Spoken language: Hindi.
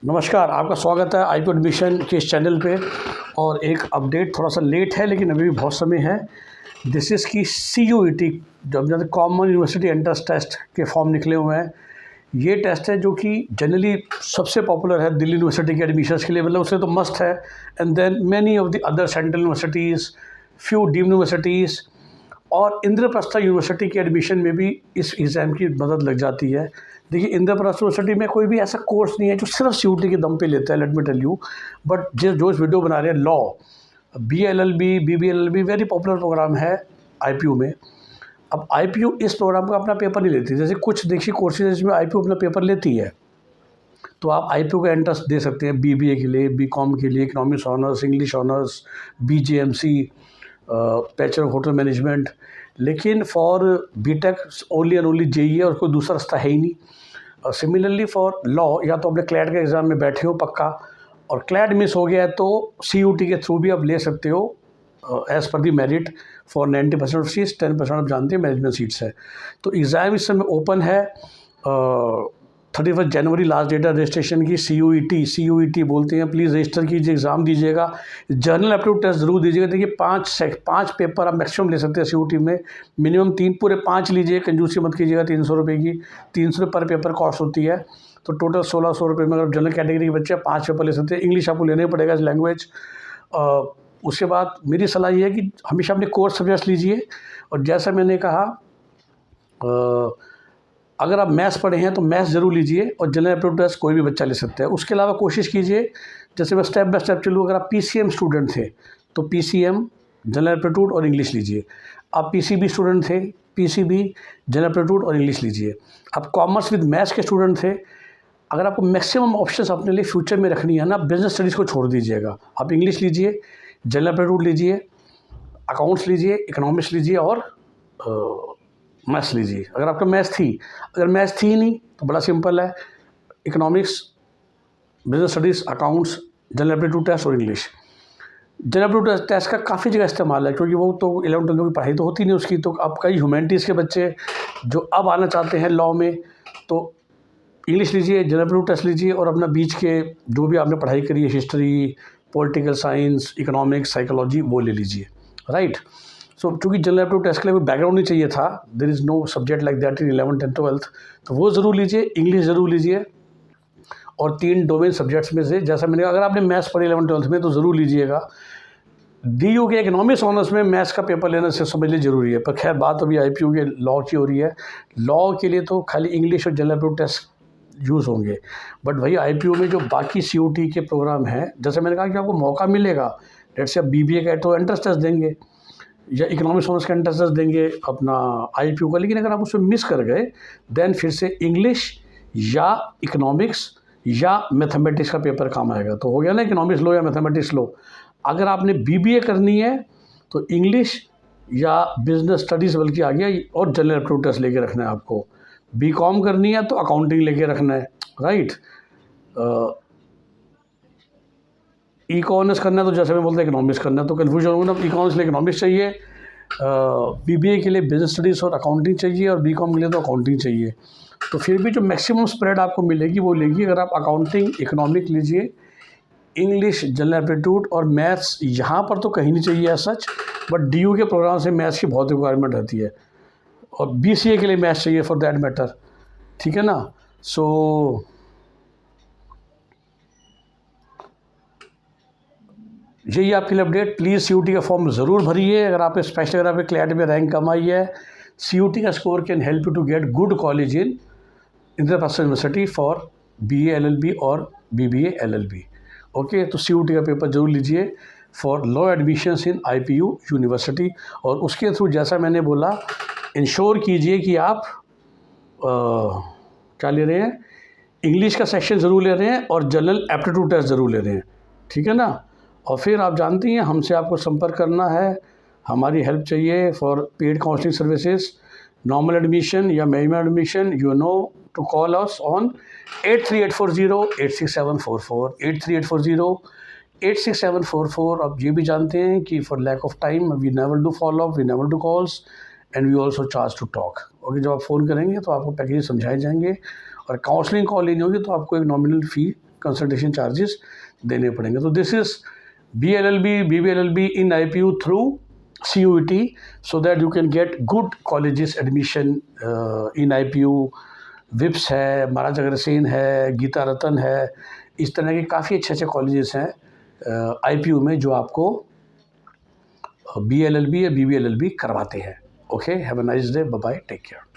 नमस्कार, आपका स्वागत है आईपीओ एडमिशन के इस चैनल पे। और एक अपडेट थोड़ा सा लेट है लेकिन अभी भी बहुत समय है। दिस इज़ की CUET जो कॉमन यूनिवर्सिटी एंट्रेंस टेस्ट के फॉर्म निकले हुए हैं। ये टेस्ट है जो कि जनरली सबसे पॉपुलर है दिल्ली यूनिवर्सिटी के एडमिशन्स के लिए, मतलब उससे तो मस्ट है। And then many of the other central universities, few deemed universities और इंद्रप्रस्थ यूनिवर्सिटी के एडमिशन में भी इस एग्ज़ाम की मदद लग जाती है। देखिए, इंद्रप्रस्थ यूनिवर्सिटी में कोई भी ऐसा कोर्स नहीं है जो सिर्फ CUET के दम पे लेता है, let me tell you. But जो इस वीडियो बना रहे हैं, law, BLLB, BBLLB very popular programme है IPO में। अब IPO इस प्रोग्राम का अपना पेपर नहीं लेती, जैसे कुछ देखिए कोर्सेज जिसमें IPO अपना पेपर लेती है, तो आप IPO का एंट्रेंस दे सकते हैं BBA के लिए, BCom के लिए, economics honours, English honours, BJMC, bachelor of hotel management. लेकिन for BTech only and only JEE है और कोई दूसरा रास्ता है ही नहीं। सिमिलरली फॉर लॉ, या तो अपने क्लैट के एग्ज़ाम में बैठे हो पक्का, और क्लैट मिस हो गया है तो CUET के थ्रू भी आप ले सकते हो as per the merit for 90% of seats. 10% आप जानते हैं मैनेजमेंट सीट्स है। तो एग्ज़ाम इस समय ओपन है। 31 जनवरी लास्ट डेट है रजिस्ट्रेशन की। CUET बोलते हैं। प्लीज़ रजिस्टर कीजिए, एग्ज़ाम दीजिएगा। जर्नल एप्टीट्यूड टेस्ट ज़रूर दीजिएगा। देखिए, 5 पेपर आप मैक्सिमम ले सकते हैं CUET में, मिनिमम 3 पूरे 5 लीजिए, कंजूसी मत कीजिएगा। 300 रुपये की 300 पर पेपर कॉस्ट होती है, तो टोटल 1600 रुपये में अगर जनरल कैटेगरी के बच्चे 5 पेपर ले सकते हैं। इंग्लिश आपको लेना ही पड़ेगा एज लैंग्वेज। उसके बाद मेरी सलाह ये है कि हमेशा अपने कोर सब्जेक्ट्स लीजिए। और जैसा मैंने कहा, अगर आप मैथ्स पढ़े हैं तो मैथ्स ज़रूर लीजिए, और जनरल एप्टीट्यूड टेस्ट कोई भी बच्चा ले सकता है। उसके अलावा कोशिश कीजिए, जैसे मैं स्टेप बाय स्टेप चलूँ, अगर आप PCM स्टूडेंट थे तो PCM, जनरल एप्टीट्यूड और इंग्लिश लीजिए। आप PCB स्टूडेंट थे, PCB, जनरल एप्टीट्यूड और इंग्लिश लीजिए। आप कॉमर्स विद मैथ्स के स्टूडेंट थे, अगर आपको मैक्सिमम ऑप्शंस अपने लिए फ्यूचर में रखनी है ना, बिजनेस स्टडीज़ को छोड़ दीजिएगा। आप इंग्लिश लीजिए, जनरल एप्टीट्यूड लीजिए, अकाउंट्स लीजिए, इकोनॉमिक्स लीजिए और मैथ्स लीजिए। अगर आपका मैथ्स थी नहीं तो बड़ा सिंपल है, economics, business studies, accounts, general aptitude test और इंग्लिश। जनरल एप्टीट्यूड टेस्ट का काफ़ी जगह इस्तेमाल है, क्योंकि वो तो 11th-12th की पढ़ाई तो होती नहीं उसकी। तो अब कई ह्यूमैनिटीज़ के बच्चे जो अब आना चाहते हैं लॉ में, तो इंग्लिश लीजिए, जनरल एप्टीट्यूड टेस्ट लीजिए, और अपना बीच के जो भी आपने पढ़ाई करी है, history, political science, economics, psychology, वो ले लीजिए, राइट। सो चूँकि जनरल एप्टीट्यूड टेस्ट के लिए कोई बैकग्राउंड नहीं चाहिए था, there is no subject like that in 11th and 12th, तो वो ज़रूर लीजिए। इंग्लिश ज़रूर लीजिए, और 3 डोमेन सब्जेक्ट्स में से, जैसा मैंने कहा, अगर आपने मैथ्स पढ़ी 11th-12th में तो ज़रूर लीजिएगा। DU के इकोनॉमिक्स ऑनर्स में मैथ्स का पेपर लेना से समझ लीजिए ज़रूरी है, पर खैर बात अभी IPO के लॉ की हो रही है। लॉ के लिए तो खाली इंग्लिश और जनरल एप्टीट्यूड टेस्ट यूज़ होंगे। बट भाई IPO में जो बाकी CUET के प्रोग्राम हैं, जैसे मैंने कहा कि आपको मौका मिलेगा, लेट्स से आप BBA का तो एंट्रेंस टेस्ट देंगे, या इकोनॉमिक्स ऑनर्स का एंट्रेंस टेस्ट देंगे अपना IPO का, लेकिन अगर आप उसमें मिस कर गए, देन फिर से इंग्लिश या इकोनॉमिक्स या मैथमेटिक्स का पेपर काम आएगा। तो हो गया ना, इकोनॉमिक्स लो या मैथमेटिक्स लो। अगर आपने BBA करनी है तो इंग्लिश या बिजनेस स्टडीज़ बल्कि आ गया, और जनरल एप्टीट्यूड टेस्ट लेके रखना है आपको। BCom करनी है तो अकाउंटिंग लेके रखना है, राइट। इकोनॉमिक्स करना है तो जैसे मैं बोलता इकोनॉमिक्स करना है, तो कन्फ्यूजन होगा ना। इकोनॉमिक्स के लिए इकोनॉमिक्स चाहिए, BBA के लिए बिजनेस स्टडीज़ और अकाउंटिंग चाहिए, और BCom के लिए तो अकाउंटिंग चाहिए। तो फिर भी जो मैक्सिमम स्प्रेड आपको मिलेगी वो लेगी अगर आप अकाउंटिंग, इकोनॉमिक लीजिए, इंग्लिश, जनरल एप्टीट्यूड और मैथ्स यहाँ पर तो कहीं नहीं चाहिए एज सच, बट DU के प्रोग्राम से मैथ्स की बहुत रिक्वायरमेंट रहती है, और BCA के लिए मैथ्स चाहिए फॉर दैट मैटर, ठीक है ना। सो यही आपके लिए अपडेट। प्लीज़ CUET का फॉर्म ज़रूर भरिए। अगर आप स्पेशली अगर आप क्लैट में रैंक कम आई है, CUET का score can help you to get good college in Indraprastha University for BA LLB और BBA LLB। ओके, तो CUET का पेपर जरूर लीजिए for law admissions in IPO university. और उसके थ्रू, जैसा मैंने बोला, इंश्योर कीजिए कि आप क्या ले रहे हैं, इंग्लिश का सेक्शन ज़रूर ले रहे हैं और जनरल एप्टीट्यूड टेस्ट ज़रूर ले रहे हैं, ठीक है ना। और फिर आप जानती हैं, हमसे आपको संपर्क करना है, हमारी हेल्प चाहिए for paid counselling services, normal admission या management admission, you know to call us on 8384086744 8384086744। आप ये भी जानते हैं कि for lack of time we never do follow up, we never do calls, and we also charge to talk. Okay, जब आप फ़ोन करेंगे तो आपको पैकेज समझाए जाएंगे, और काउंसलिंग कॉल लेनी होगी तो आपको एक नॉमिनल फ़ी कंसल्टेशन चार्जेस देने पड़ेंगे। तो this is BLLB, BBLLB in IPU through CUET, so that you can get good colleges admission in IPU। विप्स है, महाराजा अग्रसेन है, गीता रतन है, इस तरह के काफ़ी अच्छे अच्छे कॉलेजेस हैं IPU में जो आपको BLLB या BBLLB करवाते हैं। Okay, have a nice day, bye bye, take care.